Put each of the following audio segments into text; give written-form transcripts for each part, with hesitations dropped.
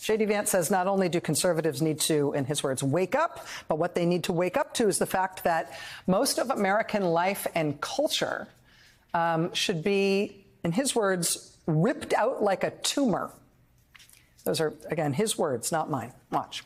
J.D. Vance says not only do conservatives need to, in his words, wake up, but what they need to wake up to is the fact that most of American life and culture should be, in his words, ripped out like a tumor. Those are, again, his words, not mine. Watch.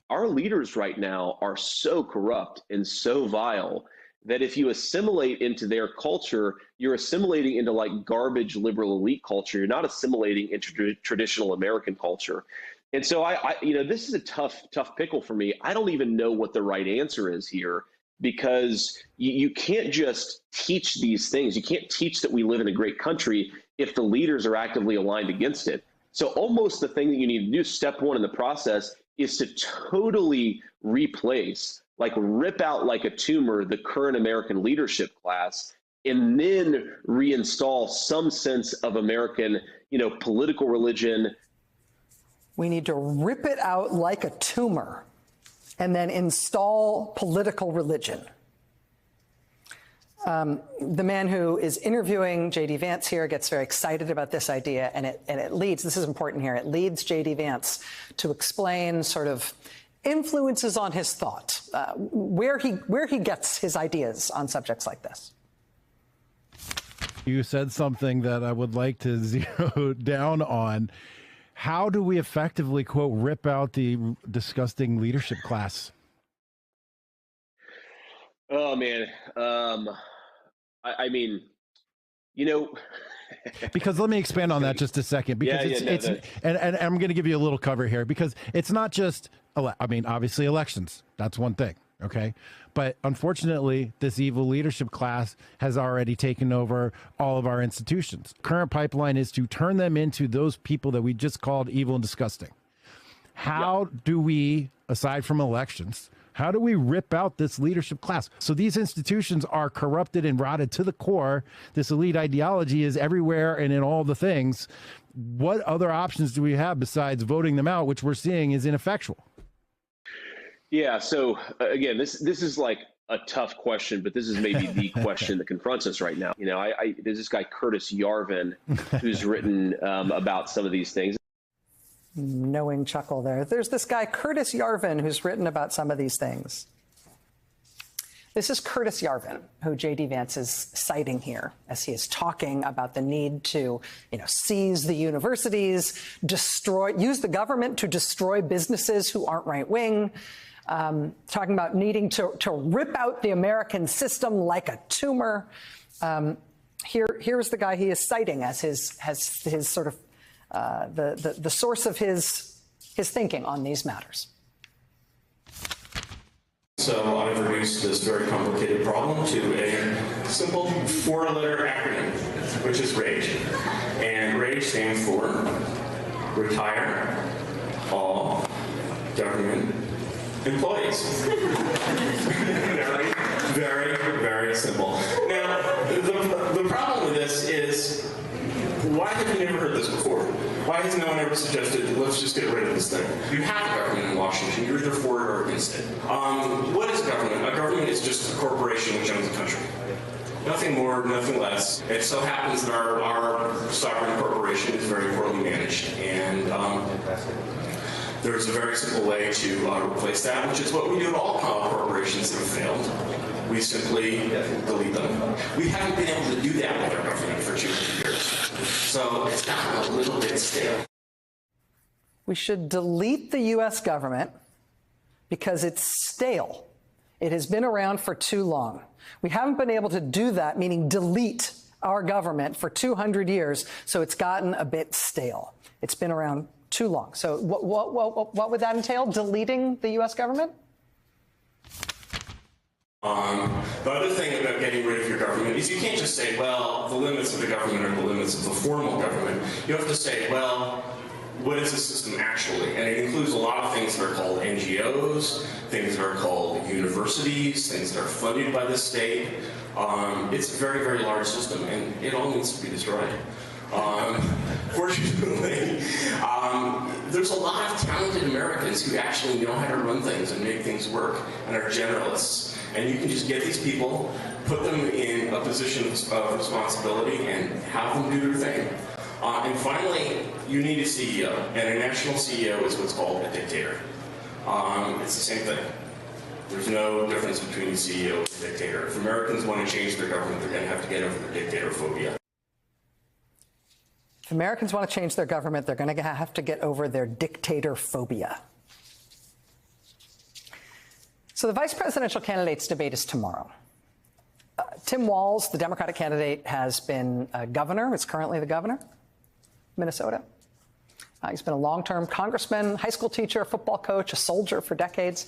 Our leaders right now are so corrupt and so vile that if you assimilate into their culture, you're assimilating into like garbage liberal elite culture. You're not assimilating into traditional American culture. And so this is a tough pickle for me. I don't even know what the right answer is here, because you can't just teach these things. You can't teach that we live in a great country if the leaders are actively aligned against it. So almost the thing that you need to do, step one in the process, is to totally replace, like rip out like a tumor, the current American leadership class, and then reinstall some sense of American, political religion. We need to rip it out like a tumor and then install political religion. The man who is interviewing J.D. Vance here gets very excited about this idea, and it leads, this is important here, it leads J.D. Vance to explain sort of influences on his thought, where he gets his ideas on subjects like this. You said something that I would like to zero down on. How do we effectively, quote, rip out the disgusting leadership class? Oh, man. Because let me expand on that just a second, because and I'm going to give you a little cover here, because it's not just, obviously elections, that's one thing. Okay. But unfortunately, this evil leadership class has already taken over all of our institutions. Current pipeline is to turn them into those people that we just called evil and disgusting. How do we, aside from elections, how do we rip out this leadership class? So these institutions are corrupted and rotted to the core. This elite ideology is everywhere and in all the things. What other options do we have besides voting them out, which we're seeing is ineffectual? Yeah. So again, this is like a tough question, but this is maybe the question that confronts us right now. There's this guy, Curtis Yarvin, who's written about some of these things. Knowing chuckle there. There's this guy, Curtis Yarvin, who's written about some of these things. This is Curtis Yarvin, who J.D. Vance is citing here as he is talking about the need to, seize the universities, use the government to destroy businesses who aren't right-wing, talking about needing to rip out the American system like a tumor. Here's the guy he is citing as his sort of the source of his thinking on these matters. So I've reduced this very complicated problem to a simple four-letter acronym, which is RAGE. And RAGE stands for Retire All Government Employees. Very, very, very simple. Now, the problem with this is, why have you never heard this before? Why has no one ever suggested, let's just get rid of this thing? You have a government in Washington. You're either for it or against it. What is government? A government is just a corporation which owns a country. Nothing more, nothing less. It so happens that our sovereign corporation is very poorly managed. And there's a very simple way to replace that, which is what we do to all corporations that have failed. We simply delete them. We haven't been able to do that with our government for 200 years. So it's gotten a little bit stale. We should delete the U.S. government because it's stale. It has been around for too long. We haven't been able to do that, meaning delete our government for 200 years, so it's gotten a bit stale. It's been around too long. So what would that entail, deleting the U.S. government? The other thing about getting rid of your government is you can't just say, well, the limits of the government are the limits of the formal government. You have to say, well, what is the system actually? And it includes a lot of things that are called NGOs, things that are called universities, things that are funded by the state. It's a very, very large system, and it all needs to be destroyed. Fortunately, there's a lot of talented Americans who actually know how to run things and make things work and are generalists. And you can just get these people, put them in a position of responsibility, and have them do their thing. And finally, you need a CEO, and a national CEO is what's called a dictator. It's the same thing. There's no difference between a CEO and a dictator. If Americans want to change their government, they're going to have to get over their dictator phobia. If Americans want to change their government, they're going to have to get over their dictator phobia. So the vice presidential candidates debate is tomorrow. Tim Walz, the Democratic candidate, has been governor, is currently the governor of Minnesota. He's been a long-term congressman, high school teacher, football coach, a soldier for decades.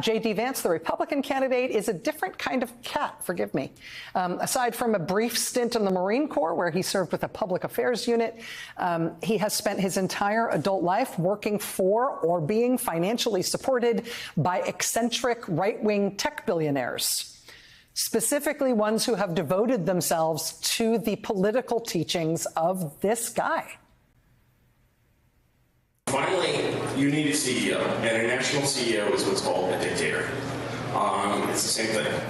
J.D. Vance, the Republican candidate, is a different kind of cat, forgive me. Aside from a brief stint in the Marine Corps, where he served with a public affairs unit, he has spent his entire adult life working for or being financially supported by eccentric right-wing tech billionaires, specifically ones who have devoted themselves to the political teachings of this guy. Finally, you need a CEO, and a national CEO is what's called a dictator. It's the same thing.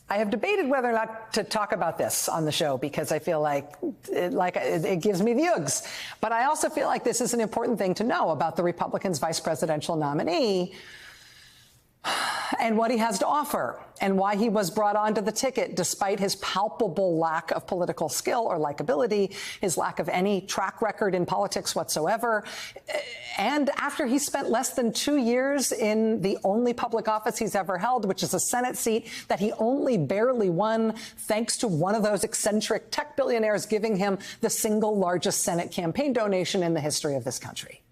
I have debated whether or not to talk about this on the show because I feel like it gives me the oogs. But I also feel like this is an important thing to know about the Republicans' vice presidential nominee and what he has to offer and why he was brought onto the ticket despite his palpable lack of political skill or likability, his lack of any track record in politics whatsoever. And after he spent less than 2 years in the only public office he's ever held, which is a Senate seat that he only barely won thanks to one of those eccentric tech billionaires giving him the single largest Senate campaign donation in the history of this country.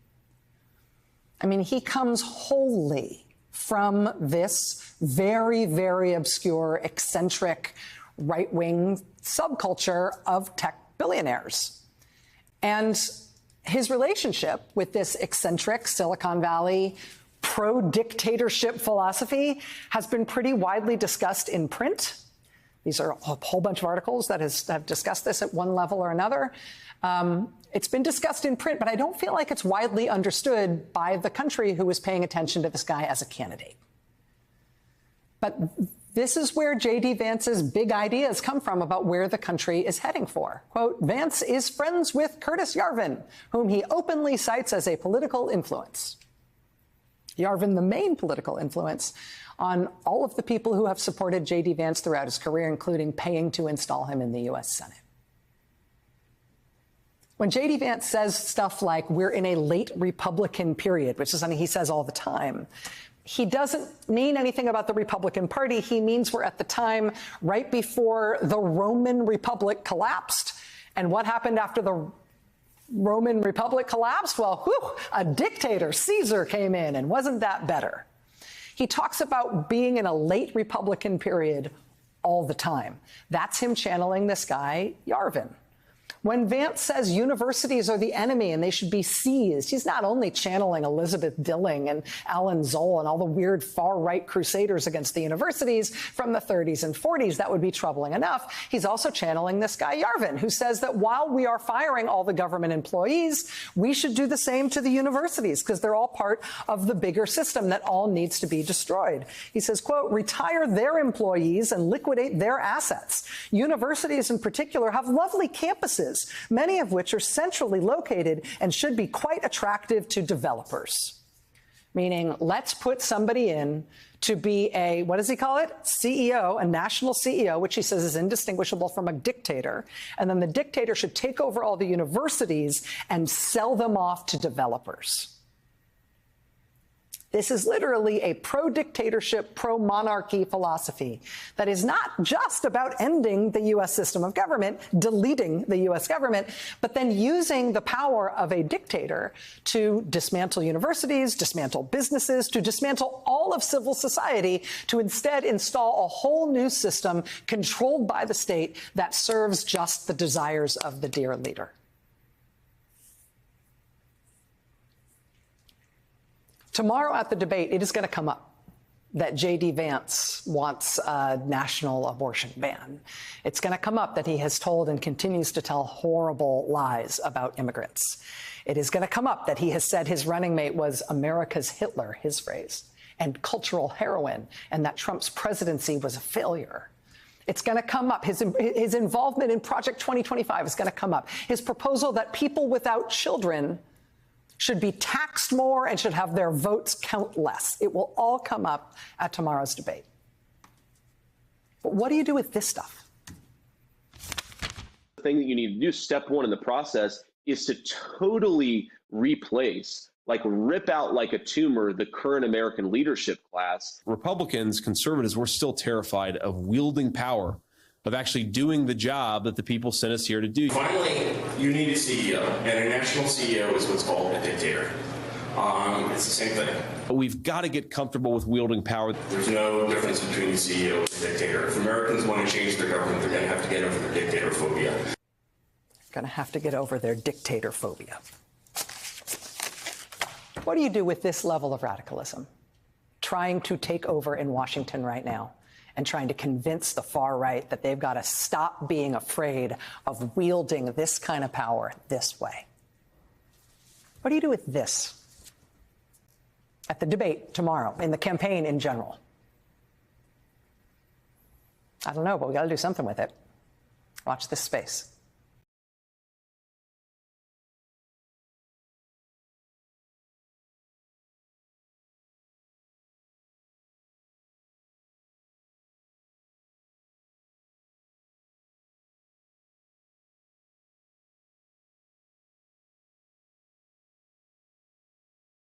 I mean, he comes wholly from this very, very obscure, eccentric, right-wing subculture of tech billionaires. And his relationship with this eccentric Silicon Valley pro-dictatorship philosophy has been pretty widely discussed in print. These are a whole bunch of articles that have discussed this at one level or another. It's been discussed in print, but I don't feel like it's widely understood by the country who is paying attention to this guy as a candidate. But this is where J.D. Vance's big ideas come from about where the country is heading for. Quote, Vance is friends with Curtis Yarvin, whom he openly cites as a political influence. Yarvin, the main political influence on all of the people who have supported J.D. Vance throughout his career, including paying to install him in the U.S. Senate. When J.D. Vance says stuff like we're in a late Republican period, which is something he says all the time, he doesn't mean anything about the Republican Party. He means we're at the time right before the Roman Republic collapsed. And what happened after the Roman Republic collapsed? Well, a dictator, Caesar, came in, and wasn't that better? He talks about being in a late Republican period all the time. That's him channeling this guy, Yarvin. When Vance says universities are the enemy and they should be seized, he's not only channeling Elizabeth Dilling and Alan Zoll and all the weird far-right crusaders against the universities from the 30s and 40s. That would be troubling enough. He's also channeling this guy, Yarvin, who says that while we are firing all the government employees, we should do the same to the universities because they're all part of the bigger system that all needs to be destroyed. He says, quote, retire their employees and liquidate their assets. Universities in particular have lovely campuses, many of which are centrally located and should be quite attractive to developers. Meaning, let's put somebody in to be a, what does he call it? CEO, a national CEO, which he says is indistinguishable from a dictator. And then the dictator should take over all the universities and sell them off to developers. This is literally a pro-dictatorship, pro-monarchy philosophy that is not just about ending the U.S. system of government, deleting the U.S. government, but then using the power of a dictator to dismantle universities, dismantle businesses, to dismantle all of civil society, to instead install a whole new system controlled by the state that serves just the desires of the dear leader. Tomorrow at the debate, it is going to come up that J.D. Vance wants a national abortion ban. It's going to come up that he has told and continues to tell horrible lies about immigrants. It is going to come up that he has said his running mate was America's Hitler, his phrase, and cultural heroin, and that Trump's presidency was a failure. It's going to come up. His involvement in Project 2025 is going to come up. His proposal that people without children should be taxed more and should have their votes count less. It will all come up at tomorrow's debate. But what do you do with this stuff? The thing that you need to do, step one in the process, is to totally replace, like rip out like a tumor, the current American leadership class. Republicans, conservatives, we're still terrified of wielding power, of actually doing the job that the people sent us here to do. Finally, you need a CEO, and a national CEO is what's called a dictator. It's the same thing. But we've got to get comfortable with wielding power. There's no difference between a CEO and a dictator. If Americans want to change their government, they're going to have to get over their dictator phobia. Going to have to get over their dictator phobia. What do you do with this level of radicalism? Trying to take over in Washington right now and trying to convince the far right that they've got to stop being afraid of wielding this kind of power this way. What do you do with this? At the debate tomorrow, in the campaign in general? I don't know, but we got to do something with it. Watch this space.